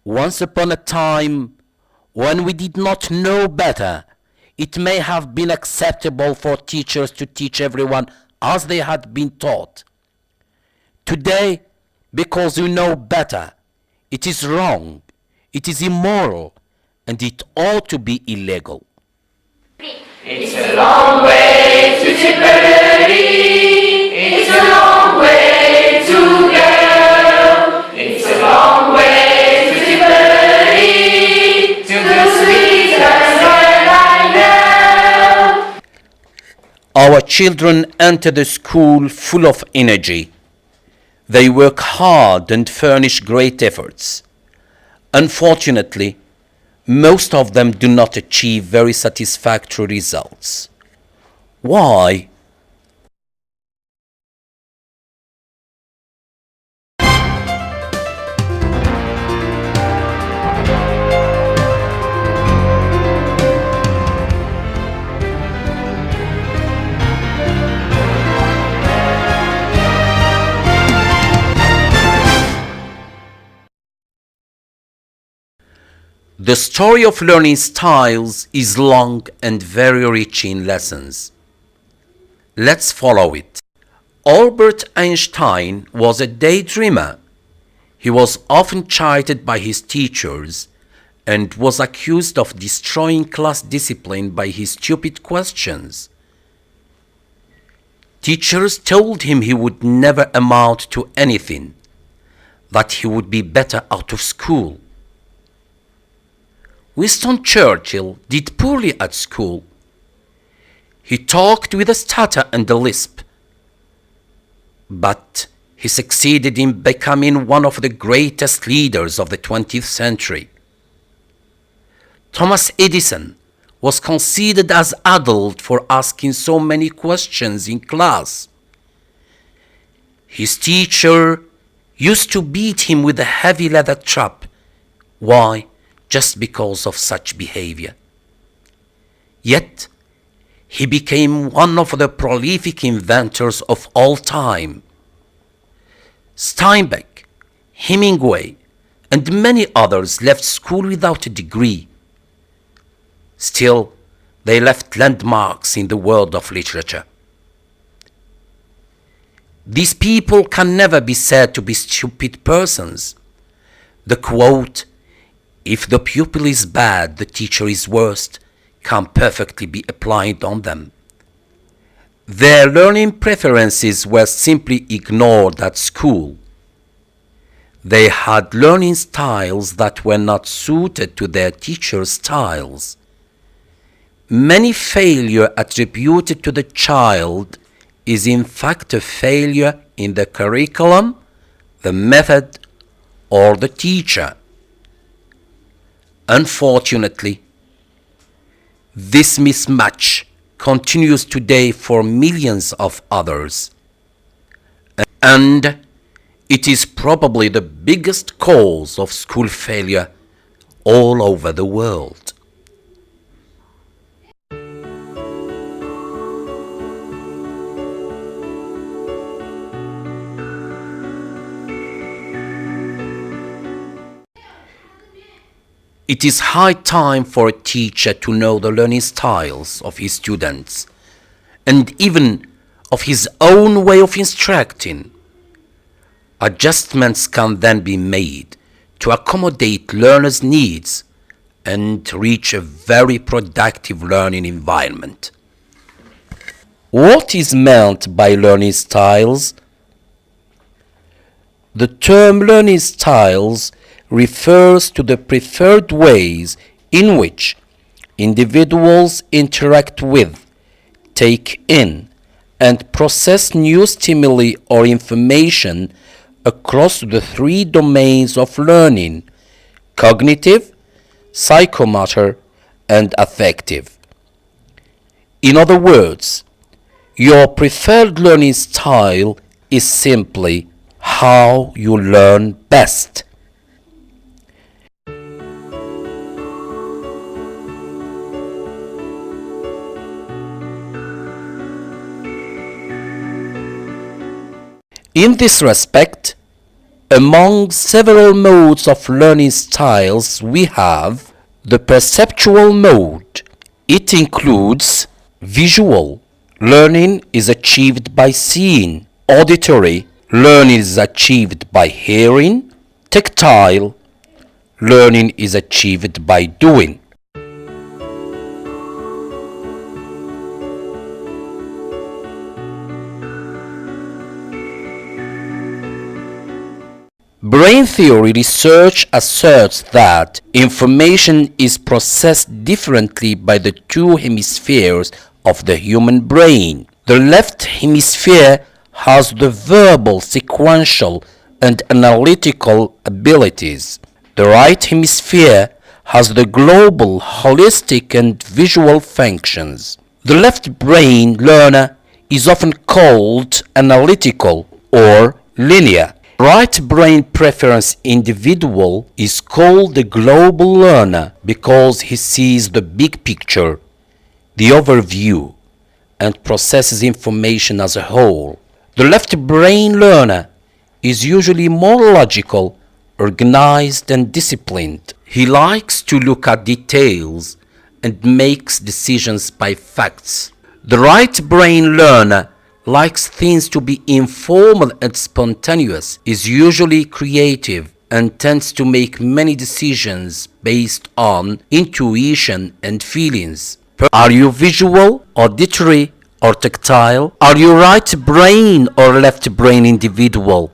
Once upon a time, when we did not know better, it may have been acceptable for teachers to teach everyone as they had been taught. Today, because we know better, it is wrong, it is immoral, and it ought to be illegal. It's a long way to Tipperary. It's a long way to go. It's a long way to Tipperary, to the sweetest land I know. Our children enter the school full of energy. They work hard and furnish great efforts. Unfortunately, most of them do not achieve very satisfactory results. Why? The story of learning styles is long and very rich in lessons. Let's follow it. Albert Einstein was a daydreamer. He was often chided by his teachers and was accused of destroying class discipline by his stupid questions. Teachers told him he would never amount to anything, that he would be better out of school. Winston Churchill did poorly at school. He talked with a stutter and a lisp, but he succeeded in becoming one of the greatest leaders of the 20th century. Thomas Edison was considered as adult for asking so many questions in class. His teacher used to beat him with a heavy leather trap. Why? Just because of such behavior. Yet, he became one of the prolific inventors of all time. Steinbeck, Hemingway, and many others left school without a degree. Still, they left landmarks in the world of literature. These people can never be said to be stupid persons. The quote, "If the pupil is bad, the teacher is worst," can perfectly be applied on them. Their learning preferences were simply ignored at school. They had learning styles that were not suited to their teacher's styles. Many failure attributed to the child is in fact a failure in the curriculum, the method, or the teacher. Unfortunately, this mismatch continues today for millions of others, and it is probably the biggest cause of school failure all over the world. It is high time for a teacher to know the learning styles of his students and even of his own way of instructing. Adjustments can then be made to accommodate learners' needs and reach a very productive learning environment. What is meant by learning styles? The term learning styles refers to the preferred ways in which individuals interact with, take in, and process new stimuli or information across the three domains of learning: cognitive, psychomotor, and affective. In other words, your preferred learning style is simply how you learn best. In this respect, Among several modes of learning styles, we have the perceptual mode. It includes visual. Learning is achieved by seeing. Auditory. Learning is achieved by hearing. Tactile. Learning is achieved by doing. Brain theory research asserts that information is processed differently by the two hemispheres of the human brain. The left hemisphere has the verbal, sequential, and analytical abilities. The right hemisphere has the global, holistic, and visual functions. The left brain learner is often called analytical or linear. Right brain preference individual is called the global learner because he sees the big picture, the overview, and processes information as a whole. The left brain learner is usually more logical, organized, and disciplined. He likes to look at details and makes decisions by facts. The right brain learner likes things to be informal and spontaneous, is usually creative, and tends to make many decisions based on intuition and feelings. Are you visual, auditory, or tactile? Are you right brain or left brain individual?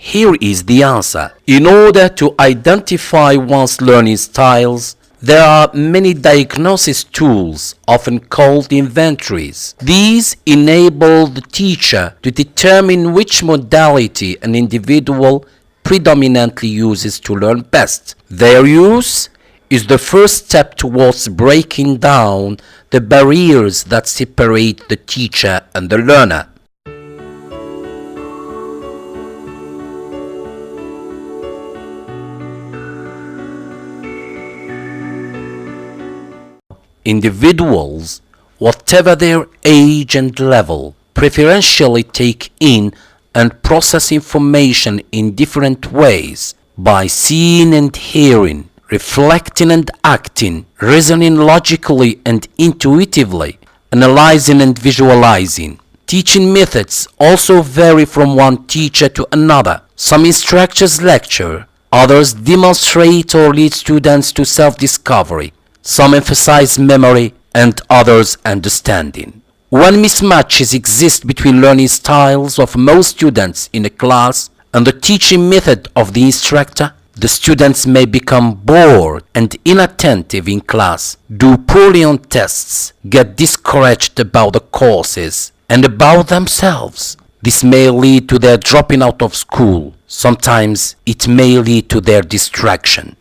Here is the answer. In order to identify one's learning styles, there are many diagnosis tools, often called inventories. These enable the teacher to determine which modality an individual predominantly uses to learn best. Their use is the first step towards breaking down the barriers that separate the teacher and the learner. Individuals, whatever their age and level, preferentially take in and process information in different ways by seeing and hearing, reflecting and acting, reasoning logically and intuitively, analyzing and visualizing. Teaching methods also vary from one teacher to another. Some instructors lecture, others demonstrate or lead students to self-discovery. Some emphasize memory and others understanding. When mismatches exist between learning styles of most students in a class and the teaching method of the instructor, the students may become bored and inattentive in class, do poorly on tests, get discouraged about the courses and about themselves. This may lead to their dropping out of school. Sometimes it may lead to their distraction.